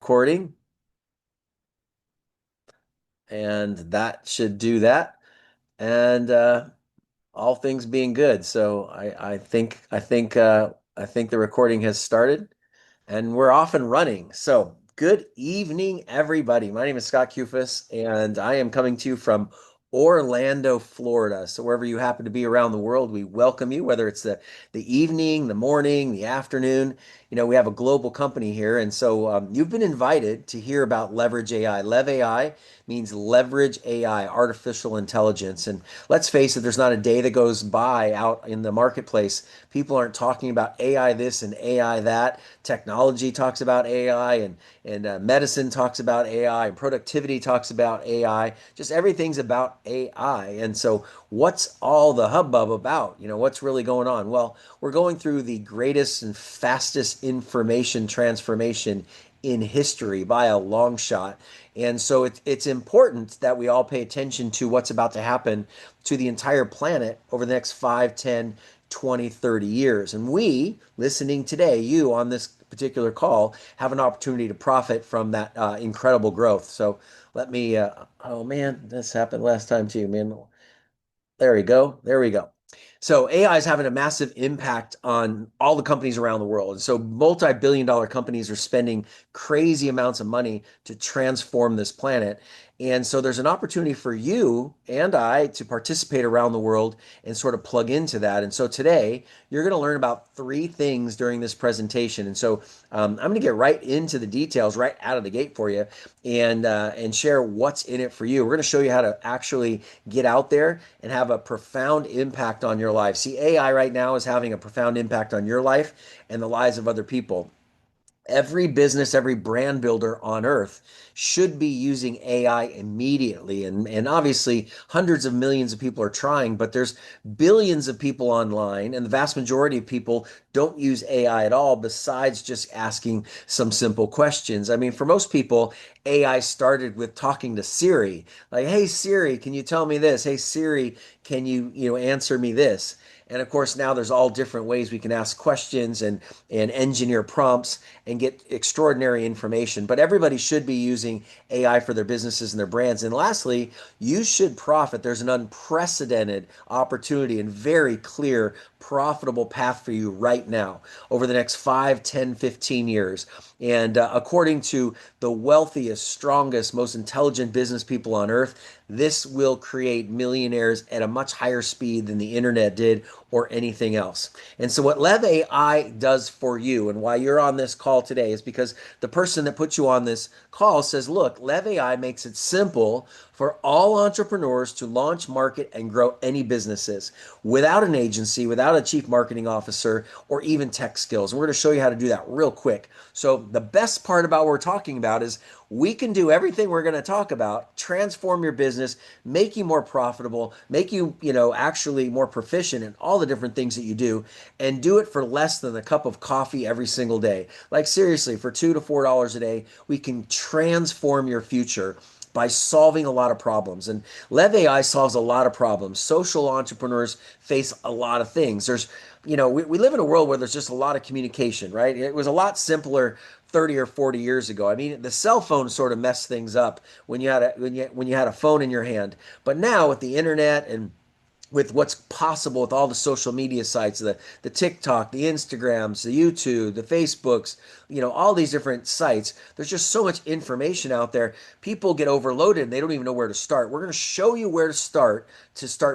recording, and that should do that. And all things being good, so I think the recording has started, and we're off and running. So, good evening, everybody. My name is Scott Kufis, and I am coming to you from Orlando, Florida. So, wherever you happen to be around the world, we welcome you, whether it's the evening, the morning, the afternoon. We have a global company here, and so you've been invited to hear about Leverage AI. Lev AI means leverage AI, artificial intelligence. And let's face it, there's not a day that goes by out in the marketplace. People aren't talking about AI this and AI that. Technology talks about AI, and medicine talks about AI, and productivity talks about AI. Just everything's about AI. And so, what's all the hubbub about? What's really going on? Well, we're going through the greatest and fastest information transformation in history by a long shot. And so it's important that we all pay attention to what's about to happen to the entire planet over the next 5, 10, 20, 30 years. And we, listening today, you on this particular call, have an opportunity to profit from that incredible growth. So let me, oh man, this happened last time too, man. There we go. There we go. So AI is having a massive impact on all the companies around the world. And so multi-billion dollar companies are spending crazy amounts of money to transform this planet. And so there's an opportunity for you and I to participate around the world and sort of plug into that. And so today you're going to learn about three things during this presentation. And so I'm going to get right into the details right out of the gate for you, and share what's in it for you. We're going to show you how to actually get out there and have a profound impact on your life. See, AI right now is having a profound impact on your life and the lives of other people. Every business, every brand builder on earth should be using AI immediately. And obviously, hundreds of millions of people are trying, but there's billions of people online, and the vast majority of people don't use AI at all, besides just asking some simple questions. I mean, for most people, AI started with talking to Siri, like, "Hey Siri, can you tell me this? Hey Siri, can you answer me this?" And of course, now there's all different ways we can ask questions and engineer prompts and get extraordinary information. But everybody should be using AI for their businesses and their brands. And lastly, you should profit. There's an unprecedented opportunity and very clear, profitable path for you right now over the next 5, 10, 15 years. And according to the wealthiest, strongest, most intelligent business people on earth, this will create millionaires at a much higher speed than the internet did or anything else. And so, what Lev AI does for you and why you're on this call today is because the person that put you on this call says, look, Lev AI makes it simple for all entrepreneurs to launch, market, and grow any businesses without an agency, without a chief marketing officer, or even tech skills. And we're going to show you how to do that real quick. So, the best part about what we're talking about is we can do everything we're going to talk about, transform your business, make you more profitable, make you, actually more proficient in all the different things that you do, and do it for less than a cup of coffee every single day. Like seriously, for $2 to $4 a day, we can transform your future by solving a lot of problems. And Lev AI solves a lot of problems. Social entrepreneurs face a lot of things. We live in a world where there's just a lot of communication, right? It was a lot simpler 30 or 40 years ago. I mean, the cell phone sort of messed things up when you had a phone in your hand. But now with the internet and with what's possible with all the social media sites, the TikTok, the Instagrams, the YouTube, the Facebooks, all these different sites. There's just so much information out there. People get overloaded and they don't even know where to start. We're going to show you where to start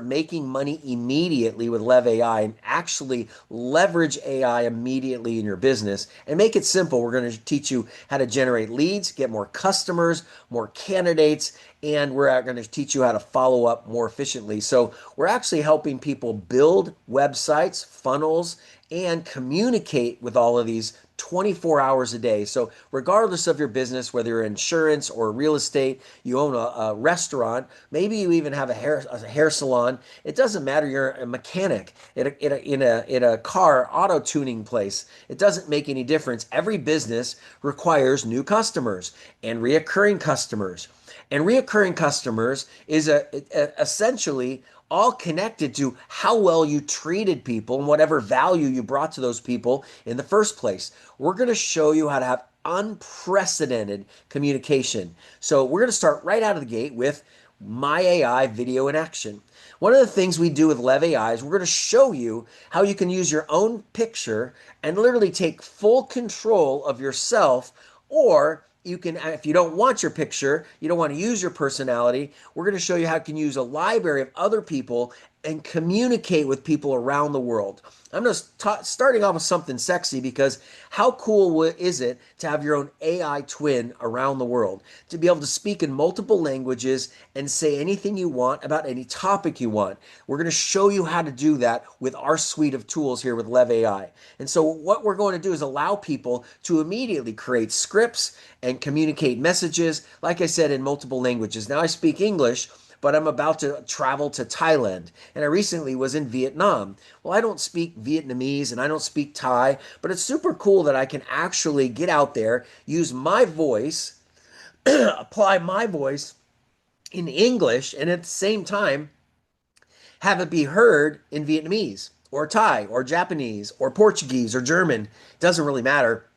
making money immediately with Lev AI and actually leverage AI immediately in your business and make it simple. We're going to teach you how to generate leads, get more customers, more candidates, and we're going to teach you how to follow up more efficiently. So we're actually helping people build websites, funnels, and communicate with all of these 24 hours a day. So regardless of your business, whether you're insurance or real estate, you own a restaurant, maybe you even have a hair salon, it doesn't matter. You're a mechanic in a car auto tuning place. It doesn't make any difference. Every business requires new customers and reoccurring customers. And reoccurring customers is essentially all connected to how well you treated people and whatever value you brought to those people in the first place. We're going to show you how to have unprecedented communication. So we're going to start right out of the gate with My AI video in action. One of the things we do with Lev AI is we're going to show you how you can use your own picture and literally take full control of yourself, or you can, if you don't want your picture, you don't want to use your personality, we're going to show you how you can use a library of other people and communicate with people around the world. I'm just starting off with something sexy because how cool is it to have your own AI twin around the world, to be able to speak in multiple languages and say anything you want about any topic you want. We're going to show you how to do that with our suite of tools here with Lev AI. And so what we're going to do is allow people to immediately create scripts and communicate messages, like I said, in multiple languages. Now I speak English, but I'm about to travel to Thailand. And I recently was in Vietnam. Well, I don't speak Vietnamese and I don't speak Thai, but it's super cool that I can actually get out there, use my voice, apply my voice in English, and at the same time have it be heard in Vietnamese or Thai or Japanese or Portuguese or German. It doesn't really matter.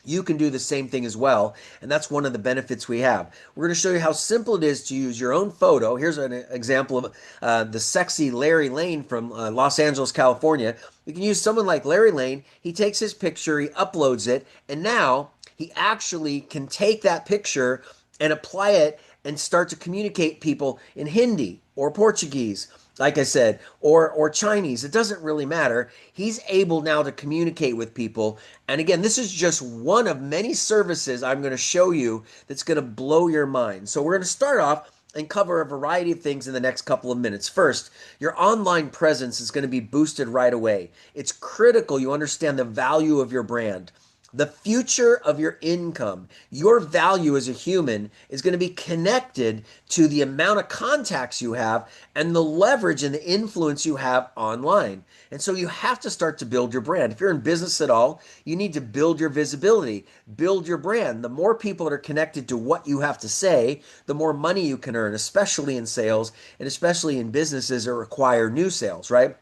You can do the same thing as well. And that's one of the benefits we have. We're going to show you how simple it is to use your own photo. Here's an example of the sexy Larry Lane from Los Angeles, California. You can use someone like Larry Lane. He takes his picture, he uploads it, and now he actually can take that picture and apply it and start to communicate people in Hindi or Portuguese, like I said, or Chinese. It doesn't really matter. He's able now to communicate with people. And again, this is just one of many services I'm going to show you that's going to blow your mind. So we're going to start off and cover a variety of things in the next couple of minutes. First, your online presence is going to be boosted right away. It's critical you understand the value of your brand. The future of your income, your value as a human is going to be connected to the amount of contacts you have and the leverage and the influence you have online. And so you have to start to build your brand. If you're in business at all, you need to build your visibility, build your brand. The more people that are connected to what you have to say, the more money you can earn, especially in sales and especially in businesses that require new sales, right?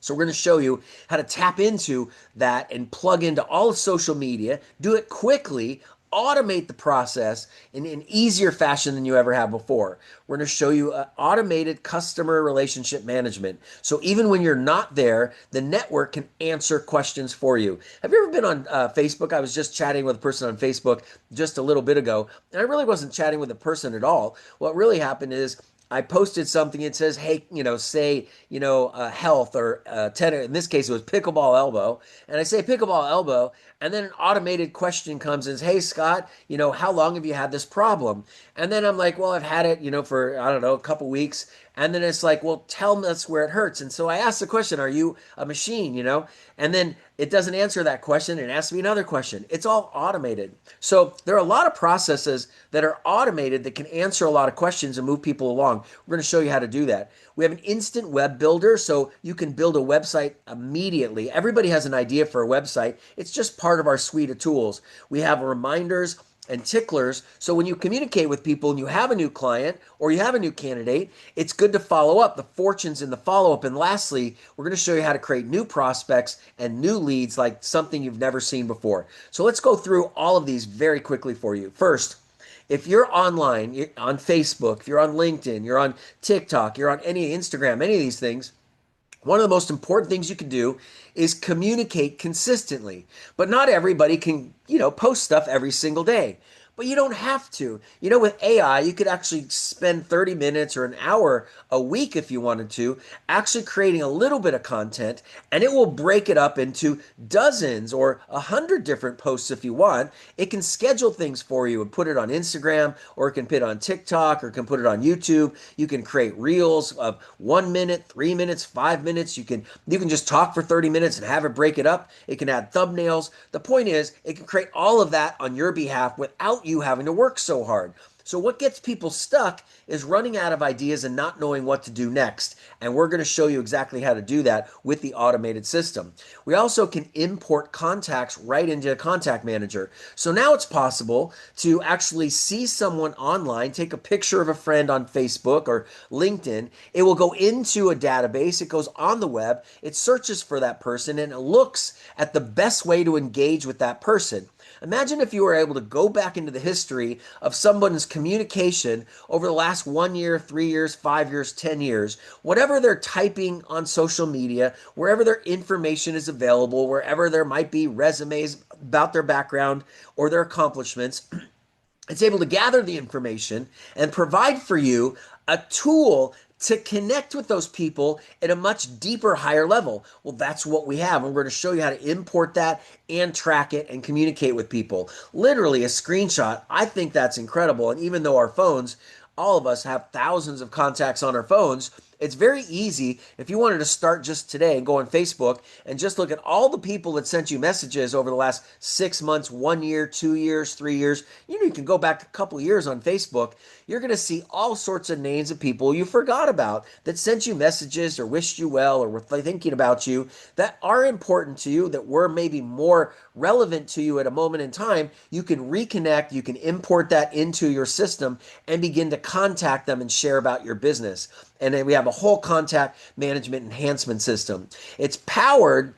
So we're going to show you how to tap into that and plug into all of social media, do it quickly, automate the process in an easier fashion than you ever have before. We're going to show you automated customer relationship management. So even when you're not there, the network can answer questions for you. Have you ever been on Facebook? I was just chatting with a person on Facebook just a little bit ago, and I really wasn't chatting with a person at all. What really happened is I posted something. It says, "Hey, say, health or tennis." In this case, it was pickleball elbow, and I say pickleball elbow, and then an automated question comes and says, "Hey, Scott, how long have you had this problem?" And then I'm like, "Well, I've had it, for I don't know, a couple weeks." And then it's like, "Well, tell me that's where it hurts." And so I asked the question, "Are you a machine?" And then it doesn't answer that question and asks me another question. It's all automated. So there are a lot of processes that are automated that can answer a lot of questions and move people along. We're going to show you how to do that. We have an instant web builder, so you can build a website immediately. Everybody has an idea for a website. It's just part of our suite of tools. We have reminders and ticklers. So when you communicate with people and you have a new client or you have a new candidate, it's good to follow up. The fortunes in the follow up. And lastly, we're going to show you how to create new prospects and new leads like something you've never seen before. So let's go through all of these very quickly for you. First, if you're online, you're on Facebook, if you're on LinkedIn, you're on TikTok, you're on any Instagram, any of these things, one of the most important things you can do is communicate consistently. But not everybody can, post stuff every single day. But you don't have to. With AI, you could actually spend 30 minutes or an hour a week if you wanted to, actually creating a little bit of content, and it will break it up into dozens or 100 different posts if you want. It can schedule things for you and put it on Instagram, or it can put it on TikTok, or it can put it on YouTube. You can create reels of 1 minute, 3 minutes, 5 minutes. You can just talk for 30 minutes and have it break it up. It can add thumbnails. The point is, it can create all of that on your behalf without you having to work so hard. So what gets people stuck is running out of ideas and not knowing what to do next. And we're going to show you exactly how to do that with the automated system. We also can import contacts right into a contact manager. So now it's possible to actually see someone online, take a picture of a friend on Facebook or LinkedIn. It will go into a database, it goes on the web, it searches for that person, and it looks at the best way to engage with that person. Imagine if you were able to go back into the history of someone's communication over the last 1 year, 3 years, 5 years, 10 years, whatever they're typing on social media, wherever their information is available, wherever there might be resumes about their background or their accomplishments. It's able to gather the information and provide for you a tool to connect with those people at a much deeper, higher level. Well, that's what we have. And we're going to show you how to import that and track it and communicate with people. Literally a screenshot. I think that's incredible. And even though our phones, all of us have thousands of contacts on our phones, it's very easy if you wanted to start just today and go on Facebook and just look at all the people that sent you messages over the last 6 months, 1 year, 2 years, 3 years. You can go back a couple years on Facebook. You're going to see all sorts of names of people you forgot about that sent you messages or wished you well or were thinking about you that are important to you, that were maybe more relevant to you at a moment in time. You can reconnect, you can import that into your system and begin to contact them and share about your business. And then we have a whole contact management enhancement system. It's powered,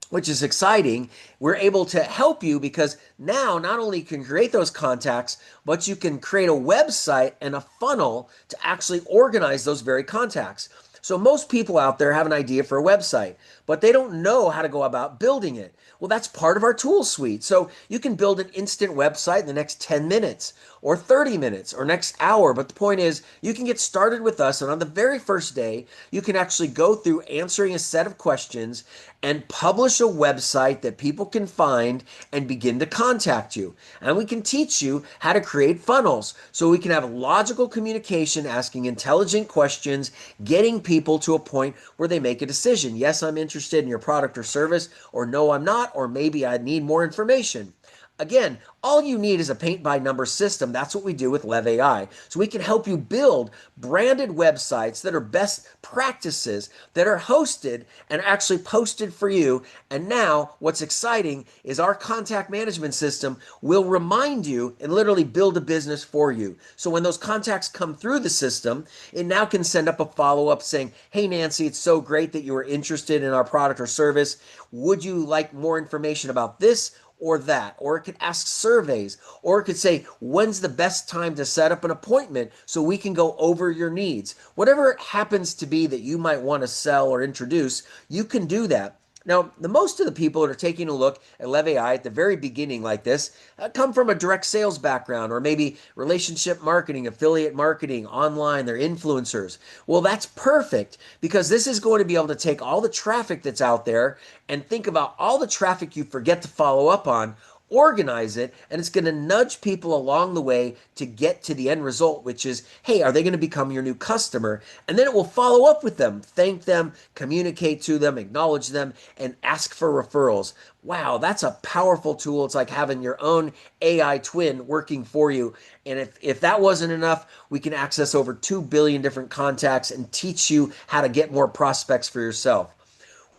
which is exciting. We're able to help you because now not only can you create those contacts, but you can create a website and a funnel to actually organize those very contacts. So most people out there have an idea for a website, but they don't know how to go about building it. Well, that's part of our tool suite. So you can build an instant website in the next 10 minutes or 30 minutes or next hour. But the point is, you can get started with us. And on the very first day, you can actually go through answering a set of questions and publish a website that people can find and begin to contact you. And we can teach you how to create funnels so we can have logical communication, asking intelligent questions, getting people to a point where they make a decision. Yes, I'm interested in your product or service, or no, I'm not, or maybe I need more information. Again, all you need is a paint by number system. That's what we do with Lev AI. So we can help you build branded websites that are best practices, that are hosted and actually posted for you. And now what's exciting is our contact management system will remind you and literally build a business for you. So when those contacts come through the system, it now can send up a follow-up saying, hey, Nancy, it's so great that you were interested in our product or service. Would you like more information about this or that? Or it could ask surveys, or it could say, when's the best time to set up an appointment so we can go over your needs? Whatever it happens to be that you might want to sell or introduce, you can do that. Now, the most of the people that are taking a look at Lev AI at the very beginning like this come from a direct sales background or maybe relationship marketing, affiliate marketing, online, they're influencers. Well, that's perfect because this is going to be able to take all the traffic that's out there and think about all the traffic you forget to follow up on, organize it, and it's going to nudge people along the way to get to the end result, which is, hey, are they going to become your new customer? And then it will follow up with them, thank them, communicate to them, acknowledge them, and ask for referrals. Wow, that's a powerful tool. It's like having your own AI twin working for you. And if that wasn't enough, we can access over 2 billion different contacts and teach you how to get more prospects for yourself.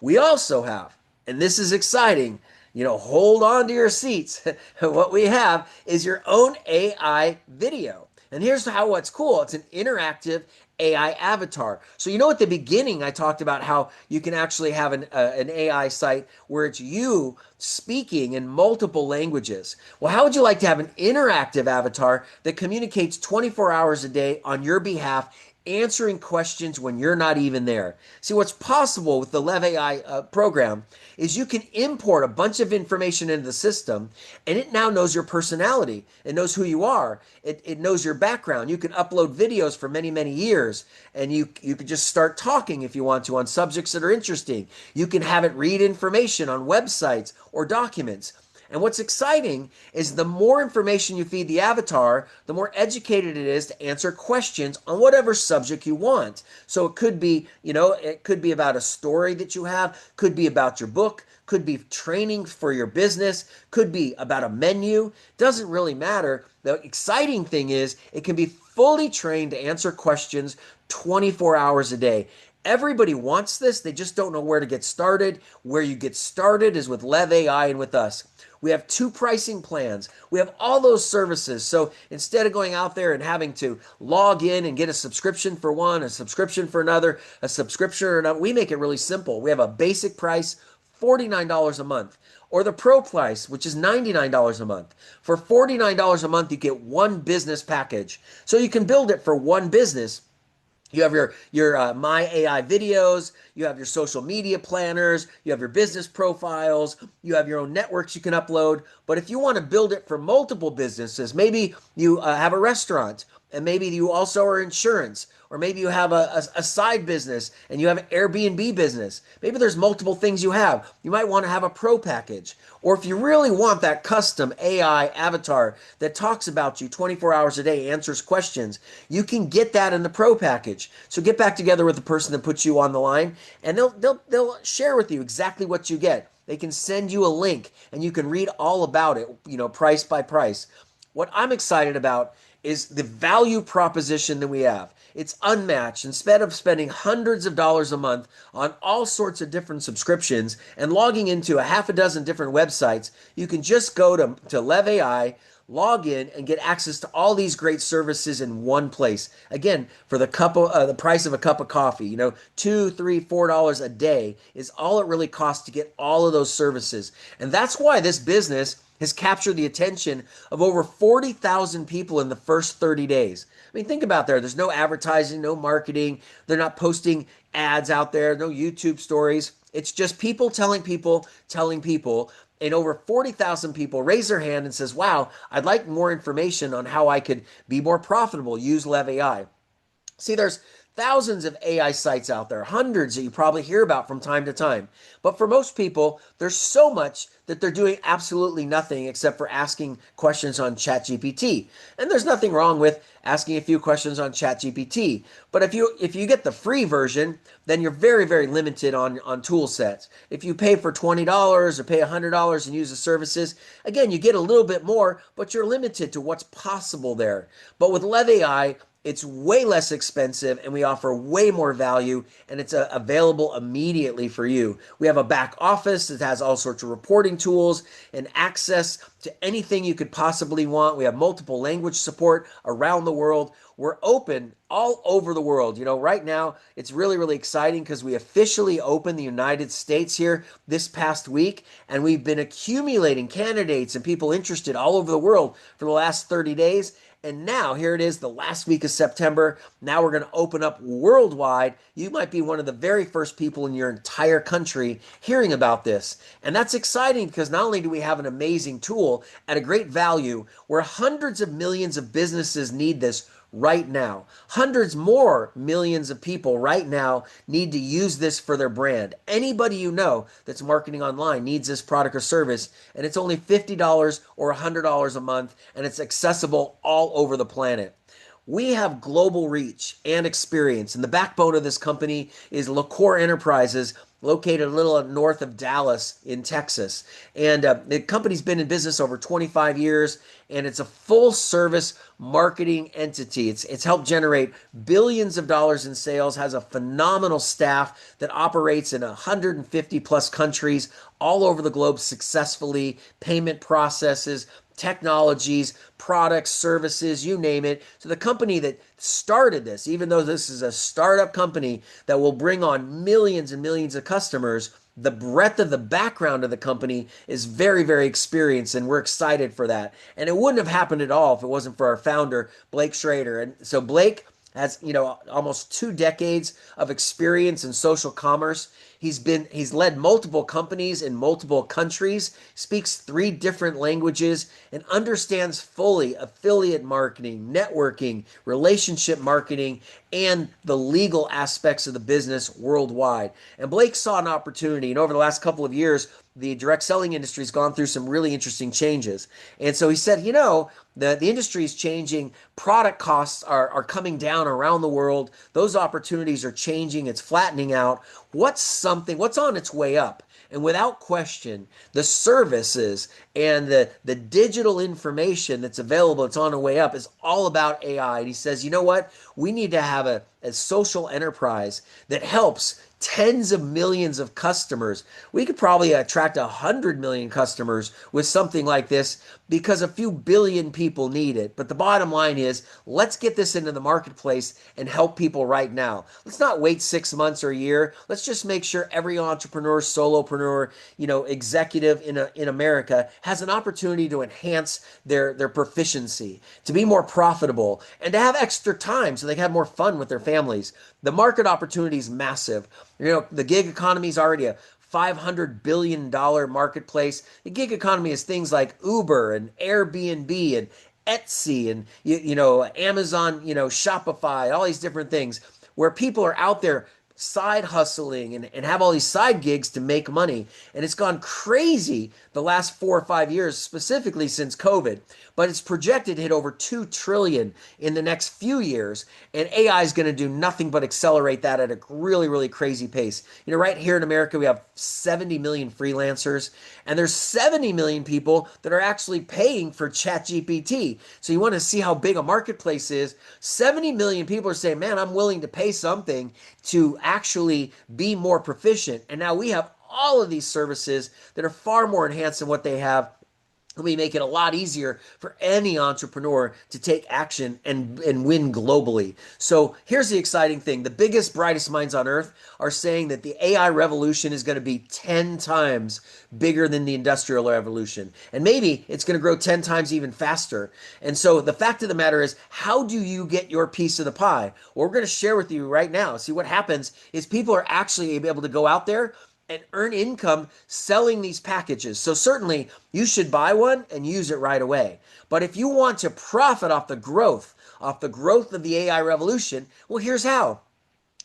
We also have, and this is exciting, hold on to your seats. What we have is your own AI video. And here's how what's cool. It's an interactive AI avatar. So at the beginning I talked about how you can actually have an AI site where it's you speaking in multiple languages. Well, how would you like to have an interactive avatar that communicates 24 hours a day on your behalf, answering questions when you're not even there? See, what's possible with the Lev AI program is you can import a bunch of information into the system, and it now knows your personality. It knows who you are. It knows your background. You can upload videos for many, many years, and you can just start talking if you want to on subjects that are interesting. You can have it read information on websites or documents. And what's exciting is the more information you feed the avatar, the more educated it is to answer questions on whatever subject you want. So it could be, it could be about a story that you have, could be about your book, could be training for your business, could be about a menu. Doesn't really matter. The exciting thing is it can be fully trained to answer questions 24 hours a day. Everybody wants this. They just don't know where to get started. Where you get started is with Lev AI and with us. We have two pricing plans. We have all those services. So instead of going out there and having to log in and get a subscription for one, a subscription for another, a subscription or another, we make it really simple. We have a basic price, $49 a month, or the pro price, which is $99 a month. For $49 a month, you get one business package. So you can build it for one business. You have your My AI videos, you have your social media planners, you have your business profiles, you have your own networks you can upload. But if you want to build it for multiple businesses, maybe you have a restaurant, and maybe you also are insurance, or maybe you have a side business and you have an Airbnb business. Maybe there's multiple things you have. You might want to have a pro package. Or if you really want that custom AI avatar that talks about you 24 hours a day, answers questions, you can get that in the pro package. So get back together with the person that puts you on the line, and they'll share with you exactly what you get. They can send you a link and you can read all about it, price by price. What I'm excited about is the value proposition that we have. It's unmatched. Instead of spending hundreds of dollars a month on all sorts of different subscriptions and logging into a half a dozen different websites, you can just go to Lev AI, log in, and get access to all these great services in one place. Again, for the price of a cup of coffee, $2, $3, $4 a day is all it really costs to get all of those services. And that's why this business has captured the attention of over 40,000 people in the first 30 days. I mean, think about there's no advertising, no marketing. They're not posting ads out there, no YouTube stories. It's just people telling people, telling people. And over 40,000 people raise their hand and says, wow, I'd like more information on how I could be more profitable, use Lev AI. See, there's thousands of AI sites out there, hundreds that you probably hear about from time to time. But for most people, there's so much that they're doing absolutely nothing except for asking questions on ChatGPT. And there's nothing wrong with asking a few questions on ChatGPT. But if you get the free version, then you're very, very limited on tool sets. If you pay for $20 or pay $100 and use the services, again, you get a little bit more, but you're limited to what's possible there. But with Lev AI, it's way less expensive and we offer way more value, and it's available immediately for you. We have a back office that has all sorts of reporting tools and access to anything you could possibly want. We have multiple language support around the world. We're open all over the world. Right now it's really, really exciting because we officially opened the United States here this past week, and we've been accumulating candidates and people interested all over the world for the last 30 days. And now, here it is, the last week of September. Now we're going to open up worldwide. You might be one of the very first people in your entire country hearing about this. And that's exciting because not only do we have an amazing tool at a great value, where hundreds of millions of businesses need this right now. Hundreds more millions of people right now need to use this for their brand. Anybody you know that's marketing online needs this product or service, and it's only $50 or $100 a month, and it's accessible all over the planet. We have global reach and experience, and the backbone of this company is LaCour Enterprises, located a little north of Dallas in Texas. And the company's been in business over 25 years, and it's a full service marketing entity. It's helped generate billions of dollars in sales, has a phenomenal staff that operates in 150 plus countries all over the globe successfully, payment processes, technologies, products, services, you name it. So the company that started this, even though this is a startup company that will bring on millions and millions of customers, the breadth of the background of the company is very, very experienced, and we're excited for that. And it wouldn't have happened at all if it wasn't for our founder, Blake Schrader. And so Blake has, almost 2 decades of experience in social commerce. He's led multiple companies in multiple countries, speaks 3 different languages, and understands fully affiliate marketing, networking, relationship marketing, and the legal aspects of the business worldwide. And Blake saw an opportunity, and over the last couple of years, the direct selling industry has gone through some really interesting changes. And so he said, the industry is changing. Product costs are coming down around the world. Those opportunities are changing. It's flattening out. What's on its way up? And without question, the services and the digital information that's available, it's on the way up, is all about AI. And he says, you know what? We need to have a social enterprise that helps tens of millions of customers. We could probably attract 100 million customers with something like this because a few billion people need it. But the bottom line is, let's get this into the marketplace and help people right now. Let's not wait 6 months or a year. Let's just make sure every entrepreneur, solopreneur, executive in America has an opportunity to enhance their proficiency, to be more profitable, and to have extra time so they can have more fun with their families. The market opportunity is massive. The gig economy is already a $500 billion marketplace. The gig economy is things like Uber and Airbnb and Etsy and Amazon, Shopify, all these different things where people are out there side hustling and have all these side gigs to make money. And it's gone crazy the last 4 or 5 years, specifically since COVID. But it's projected to hit over 2 trillion in the next few years. And AI is going to do nothing but accelerate that at a really, really crazy pace. Right here in America, we have 70 million freelancers, and there's 70 million people that are actually paying for ChatGPT. So you want to see how big a marketplace is. 70 million people are saying, man, I'm willing to pay something to actually be more proficient. And now we have all of these services that are far more enhanced than what they have. We make it a lot easier for any entrepreneur to take action and win globally. So here's the exciting thing. The biggest, brightest minds on earth are saying that the AI revolution is going to be 10 times bigger than the industrial revolution. And maybe it's going to grow 10 times even faster. And so the fact of the matter is, how do you get your piece of the pie? Well, we're going to share with you right now. See, what happens is people are actually able to go out there and earn income selling these packages. So certainly you should buy one and use it right away. But if you want to profit off the growth of the AI revolution, well, here's how.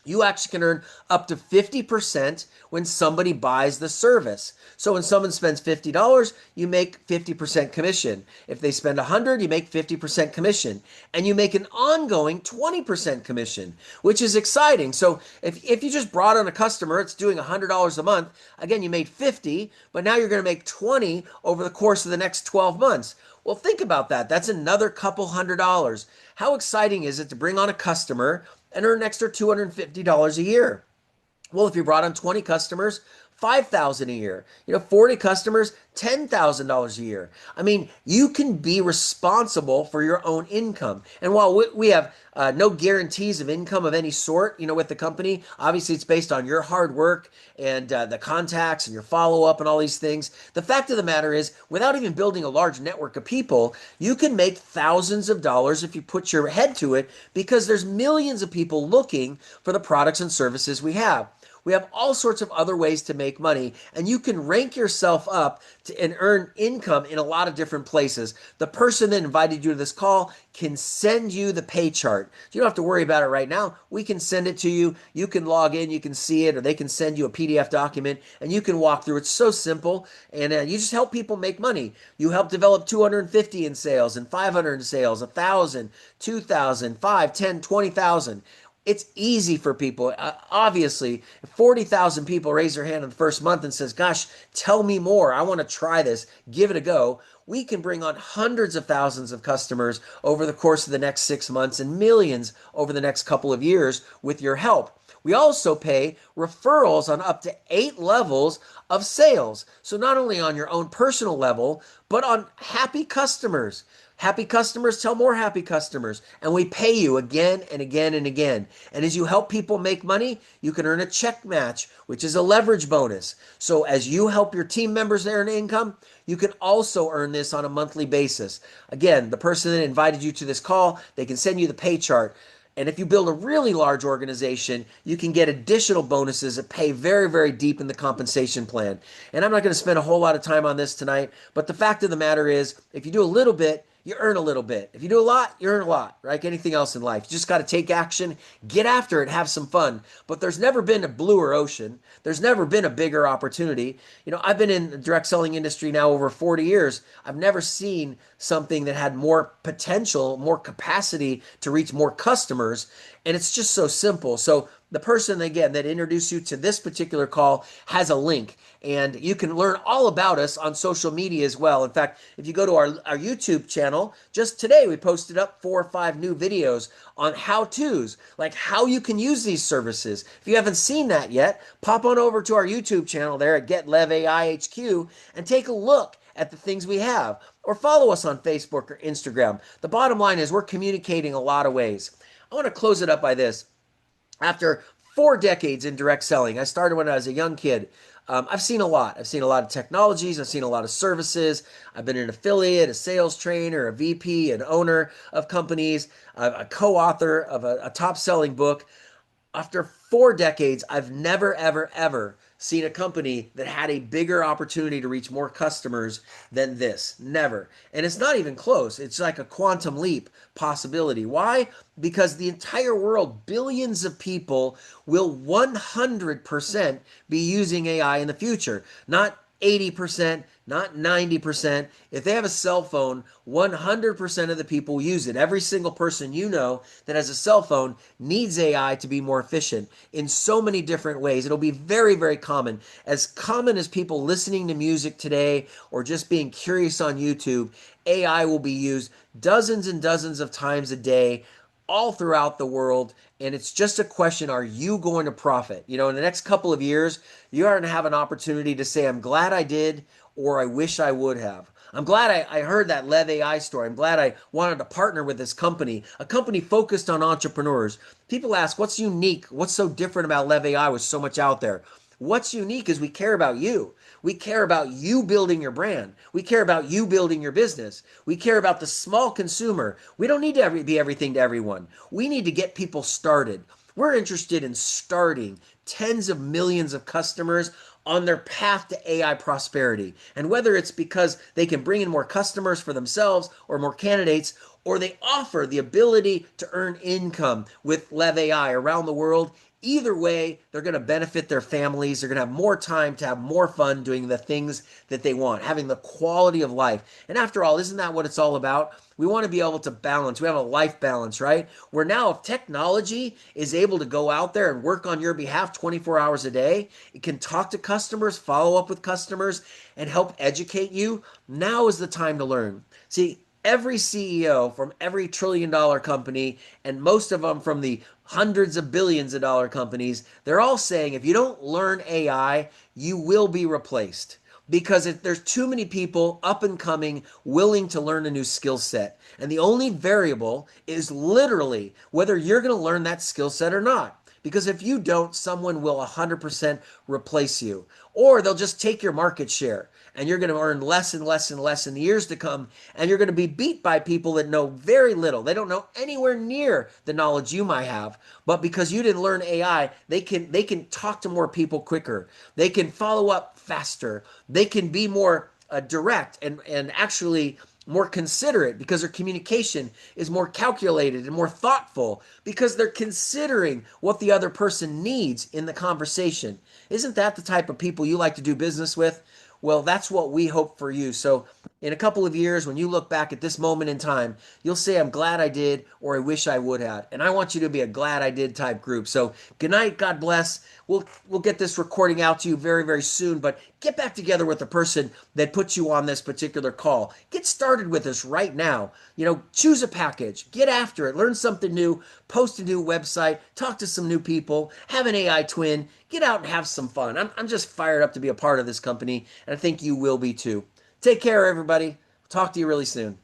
You actually can earn up to 50% when somebody buys the service. So when someone spends $50, you make 50% commission. If they spend $100, you make 50% commission. And you make an ongoing 20% commission, which is exciting. So if you just brought on a customer, it's doing $100 a month. Again, you made 50, but now you're going to make 20 over the course of the next 12 months. Well, think about that. That's another couple $100. How exciting is it to bring on a customer and earn an extra $250 a year? Well, if you brought on 20 customers, 5,000 a year. 40 customers, $10,000 a year. I mean, you can be responsible for your own income. And while we have no guarantees of income of any sort, with the company, obviously it's based on your hard work and the contacts and your follow-up and all these things. The fact of the matter is, without even building a large network of people, you can make thousands of dollars if you put your head to it, because there's millions of people looking for the products and services we have. We have all sorts of other ways to make money, and you can rank yourself up and earn income in a lot of different places. The person that invited you to this call can send you the pay chart. You don't have to worry about it right now. We can send it to you. You can log in, you can see it, or they can send you a PDF document, and you can walk through. It's so simple, and you just help people make money. You help develop 250 in sales, and 500 in sales, 1,000, 2,000, 5, 10, 20,000. It's easy for people. Obviously, if 40,000 people raise their hand in the first month and says, gosh, tell me more. I want to try this. Give it a go. We can bring on hundreds of thousands of customers over the course of the next 6 months and millions over the next couple of years with your help. We also pay referrals on up to 8 levels of sales. So not only on your own personal level, but on happy customers. Happy customers tell more happy customers, and we pay you again and again and again. And as you help people make money, you can earn a check match, which is a leverage bonus. So as you help your team members earn income, you can also earn this on a monthly basis. Again, the person that invited you to this call, they can send you the pay chart. And if you build a really large organization, you can get additional bonuses that pay very, very deep in the compensation plan. And I'm not going to spend a whole lot of time on this tonight, but the fact of the matter is, if you do a little bit, you earn a little bit. If you do a lot, you earn a lot, right? Like anything else in life. You just got to take action, get after it, have some fun. But there's never been a bluer ocean. There's never been a bigger opportunity. I've been in the direct selling industry now over 40 years. I've never seen something that had more potential, more capacity to reach more customers. And it's just so simple. So the person, again, that introduced you to this particular call has a link, and you can learn all about us on social media as well. In fact, if you go to our YouTube channel, just today we posted up 4 or 5 new videos on how-tos, like how you can use these services. If you haven't seen that yet, pop on over to our YouTube channel there at Get Lev AI HQ and take a look at the things we have, or follow us on Facebook or Instagram. The bottom line is we're communicating a lot of ways. I want to close it up by this. After 4 decades in direct selling, I started when I was a young kid. I've seen a lot. I've seen a lot of technologies. I've seen a lot of services. I've been an affiliate, a sales trainer, a VP, an owner of companies, a co-author of a top-selling book. After 4 decades, I've never, ever, ever seen a company that had a bigger opportunity to reach more customers than this. Never. And it's not even close. It's like a quantum leap possibility. Why? Because the entire world, billions of people, will 100% be using AI in the future. Not 80%, not 90%. If they have a cell phone, 100% of the people use it. Every single person you know that has a cell phone needs AI to be more efficient in so many different ways. It'll be very, very common. As common as people listening to music today or just being curious on YouTube, AI will be used dozens and dozens of times a day all throughout the world. And it's just a question, are you going to profit? In the next couple of years, you're going to have an opportunity to say, I'm glad I did, or I wish I would have. I'm glad I heard that Lev AI story. I'm glad I wanted to partner with this company, a company focused on entrepreneurs. People ask, what's unique? What's so different about Lev AI with so much out there? What's unique is we care about you. We care about you building your brand. We care about you building your business. We care about the small consumer. We don't need to be everything to everyone. We need to get people started. We're interested in starting tens of millions of customers on their path to AI prosperity. And whether it's because they can bring in more customers for themselves or more candidates, or they offer the ability to earn income with Lev AI around the world, either way, they're going to benefit their families. They're going to have more time to have more fun doing the things that they want, having the quality of life. And after all, isn't that what it's all about? We want to be able to balance. We have a life balance, right? Where now, if technology is able to go out there and work on your behalf 24 hours a day, it can talk to customers, follow up with customers, and help educate you. Now is the time to learn. See, every CEO from every trillion-dollar company, and most of them from the hundreds of billions of dollar companies, they're all saying if you don't learn AI, you will be replaced. Because if there's too many people up and coming willing to learn a new skill set. And the only variable is literally whether you're going to learn that skill set or not. Because if you don't, someone will 100% replace you. Or they'll just take your market share and you're going to earn less and less and less in the years to come. And you're going to be beat by people that know very little. They don't know anywhere near the knowledge you might have. But because you didn't learn AI, they can talk to more people quicker. They can follow up faster. They can be more direct and actually more considerate because their communication is more calculated and more thoughtful because they're considering what the other person needs in the conversation. Isn't that the type of people you like to do business with? Well, that's what we hope for you. So, in a couple of years, when you look back at this moment in time, you'll say, I'm glad I did, or I wish I would have. And I want you to be a glad I did type group. So, good night. God bless. We'll get this recording out to you very, very soon. But get back together with the person that put you on this particular call. Get started with us right now. Choose a package, get after it, learn something new, post a new website, talk to some new people, have an AI twin, get out and have some fun. I'm just fired up to be a part of this company, and I think you will be too. Take care, everybody. Talk to you really soon.